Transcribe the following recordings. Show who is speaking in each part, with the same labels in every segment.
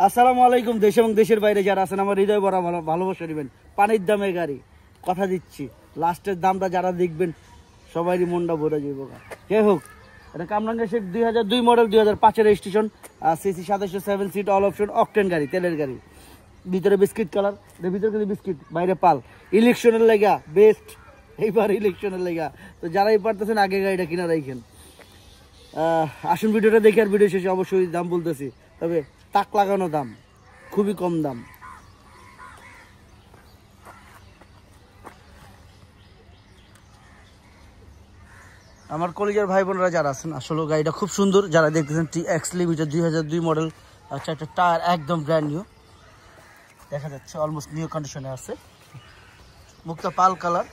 Speaker 1: আসসালামু আলাইকুম। দেশ এবং দেশের বাইরে যারা আছেন আমার হৃদয় ভরা ভালোবাসা দিবেন। পানির দামে গাড়ি, কথা দিচ্ছি লাস্টের দামটা যারা দেখবেন সবারই মনটা ভরে যাবো। যাই হোক, এটা কামরাঙ্গা শেখ 2002 model, 2005 registration, CC 2700, 7 seat, all option, octane গাড়ি, তেলের গাড়ি। ভিতরে বিস্কিট কালার, ভিতরে কিন্তু বিস্কিট, বাইরে পাল। ইলেকশনের লেগা বেস্ট, এইবার ইলেকশনের লেগা। তো যারাই পারতেছেন আগে গাড়িটা কিনা রাখেন। আসুন ভিডিওটা দেখে, আর ভিডিও শেষে অবশ্যই দাম বলতেছি, তবে তাক লাগানো দাম, খুবই কম দাম। আমার কলেজের ভাই বোনেরা যারা আছেন, আসলে গাড়িটা খুব সুন্দর। যারা দেখতেছেন TX লিমিটেড 2002 মডেল, আচ্ছা একটা টায়ার একদম ব্র্যান্ড নিউ দেখা যাচ্ছে, অলমোস্ট নিউ কন্ডিশনে আছে। মুক্তা পাল কালার,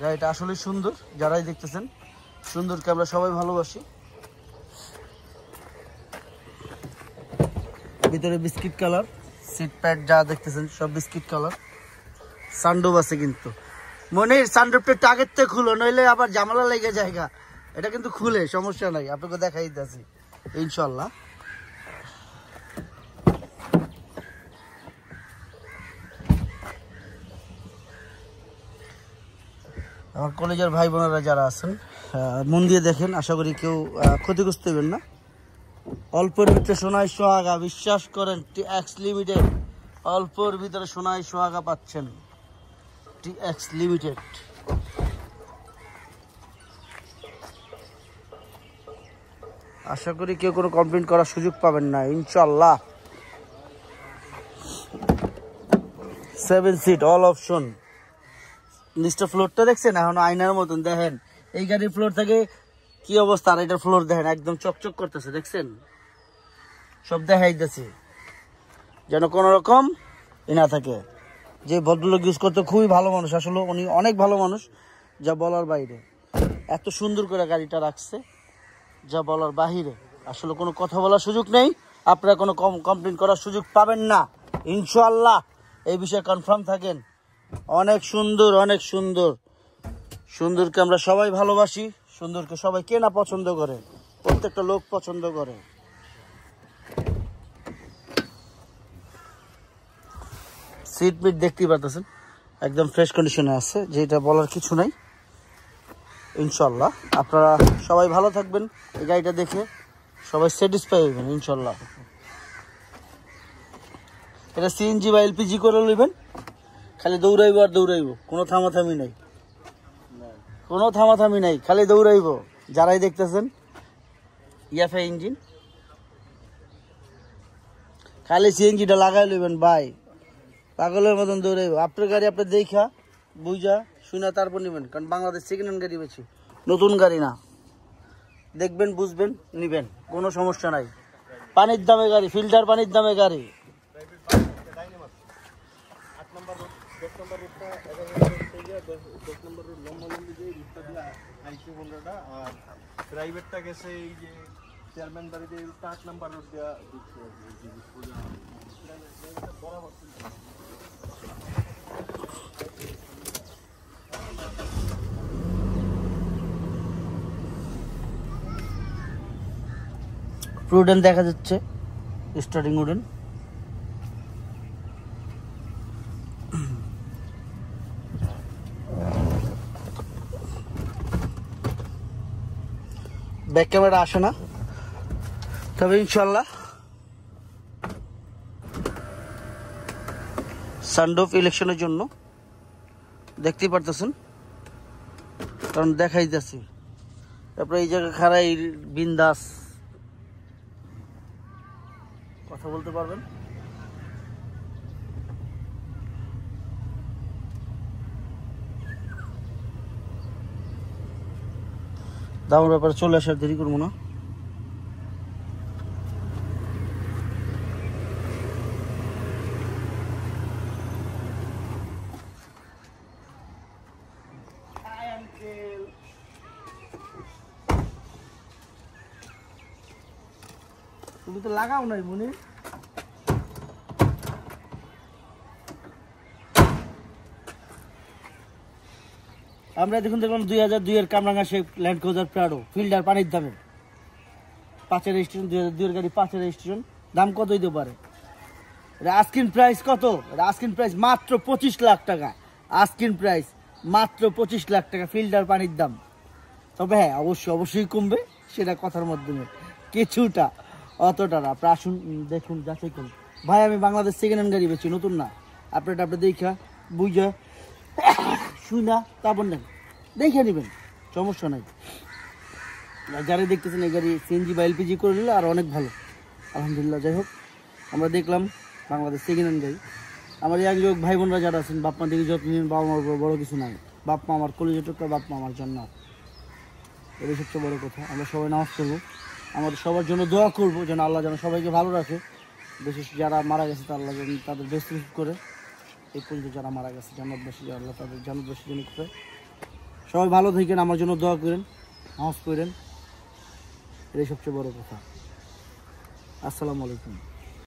Speaker 1: গাড়িটা আসলে সুন্দর। যারাই দেখতেছেন সুন্দরকে আমরা সবাই ভালোবাসি। ভিতরে বিস্কিট কালার, সিট প্যাড যা দেখতেছেন সব বিস্কিট কালার। সানরুফ আছে কিন্তু, মনির সানরুফটা টাগের থেকে খুলো, নইলে আবার জামালা লেগে জায়গা। এটা কিন্তু খুলে, সমস্যা নাই, আপনাকে দেখাই দিতেছি ইনশাল্লাহ। আমার কলেজের ভাই বোনেরা যারা আছেন মন দিয়ে দেখেন, আশা করি কেউ ক্ষতিগ্রস্ত হবেন না। অল্পের ভিতরে সোনায় সোহাগা, বিশ্বাস করেন TX লিমিটেড, অল্পের ভিতরে সোনায় সোহাগা পাচ্ছেন TX লিমিটেড। আশা করি কেউ কোনো কমপ্লেন করার সুযোগ পাবেন না ইনশাল্লাহ। 7 সিট, অল অপশন। নিচটা ফ্লোরটা দেখছেন এখন আয়নার মতন, দেখেন এই গাড়ির ফ্লোর থেকে কি অবস্থা, আর এটার ফ্লোর দেখেন একদম চকচক করতেছে, দেখছেন সব দেখাইতেছে, যেন কোনো রকম না থাকে। যে ভদ্রলোক ইউজ করতে খুবই ভালো মানুষ, আসলে উনি অনেক ভালো মানুষ, যা বলার বাইরে। এত সুন্দর করে গাড়িটা রাখছে, যা বলার বাহিরে। আসলে কোনো কথা বলার সুযোগ নেই, আপনারা কোনো কমপ্লেন করার সুযোগ পাবেন না ইনশাআল্লাহ, এই বিষয়ে কনফার্ম থাকেন। অনেক সুন্দর, অনেক সুন্দর। সুন্দরকে আমরা সবাই ভালোবাসি, সুন্দরকে সবাই কেনা পছন্দ করে, প্রত্যেকটা লোক পছন্দ করে। সিট পিট দেখতেই পাচ্ছেন একদম ফ্রেশ কন্ডিশনে আছে, যেটা বলার কিছু নাই ইনশাল্লাহ। আপনারা সবাই ভালো থাকবেন, এই গাড়িটা দেখে সবাই স্যাটিসফাই হবেন ইনশাল্লাহ। এটা CNG বা LPG করে নেবেন, খালি দৌড়াইব আর দৌড়াইব, কোনো থামাথামি নাই, কোনো থামাথামি নাই, খালি দৌড়াইব। যারাই দেখতেছেন EFI ইঞ্জিন, খালি CNGটা লাগাই নেবেন ভাই, পাগলের মতন দৌড়াইব। আপনার গাড়ি আপনি দেখা বুঝা শুনে তারপর নেবেন, কারণ বাংলাদেশ সেকেন্ড হ্যান্ড গাড়ি বেশি, নতুন গাড়ি না। দেখবেন, বুঝবেন, নিবেন, কোনো সমস্যা নাই। পানির দামে গাড়ি, ফিল্টার পানির দামে গাড়ি।
Speaker 2: প্রাইভেটটা গেছে এই যে চেয়ারম্যান বাড়িতে 8 নাম্বার রোড দেওয়া
Speaker 1: প্রুডেন দেখা যাচ্ছে, স্টার্টিং উডেন। ব্যাক ক্যামেরা আসে না, তবে ইনশাল্লাহ সানরুফ ইলেকশনের জন্য দেখতেই পারতেছেন, কারণ দেখাই যাচ্ছে। তারপরে এই জায়গা খারাই বিন্দাস কথা বলতে পারবেন। দামের ব্যাপারে চলে আসার দেরি করবো না। তুমি তো লাগাও নাই মনি। আমরা দেখুন দেখলাম 2002 এর কামরাঙ্গা শেখ ল্যান্ড ক্রুজার প্রাডো, ফিল্ডার পানির দামে, 5 রেজিস্ট্রেশন, 2002 এর গাড়ি, 5 রেজিস্ট্রেশন, দাম কত হইতে পারে? এটা আস্কিং প্রাইস কত? এটা আস্কিং প্রাইস মাত্র 25 লাখ টাকা। আস্কিং প্রাইস মাত্র 25 লাখ টাকা ফিল্টার পানির দাম। তবে হ্যাঁ, অবশ্যই কমবে, সেটা কথার মাধ্যমে কিছুটা, অতটা না। আপনি আসুন, দেখুন, যাচাই করুন। ভাই আমি বাংলাদেশ সেকেন্ড হ্যান্ড গাড়ি বেচি, নতুন না। আপনারটা আপনি দেখা বুঝা শুনা তারপর নেন, দেখে নেবেন, সমস্যা নাই। যারা দেখতেছেন এই গাড়ি সিএনজি বা এলপিজি করে নিলে আর অনেক ভালো, আলহামদুলিল্লাহ। যাই হোক, আমরা দেখলাম বাংলাদেশ সেকেন্ড হ্যান্ড গাড়ি। আমার এক যোগ ভাই বোনরা যারা আছেন, বাপ মা দিকে যত্ন নিন। বাবা মার বড় কিছু নাই, বাপ মা আমার কলেজে টুকরা, বাপ মা আমার জন্য, এটাই সবচেয়ে বড় কথা। আমরা সবাই নামাজ পড়বো, আমাদের সবার জন্য দোয়া করবো যেন আল্লাহ যেন সবাইকে ভালো রাখে। বিশেষ যারা মারা গেছে আল্লাহ যেন তাদের বেস্ট করে, এই পর্যন্ত যারা মারা গেছে জান্নাতবাসী, আল্লাহ তাদের জান্নাতবাসী যেন করে। সবাই ভালো থাকেন, আমার জন্য দোয়া করেন, নামাজ পড়েন, এটাই সবচেয়ে বড় কথা। আসসালামু আলাইকুম।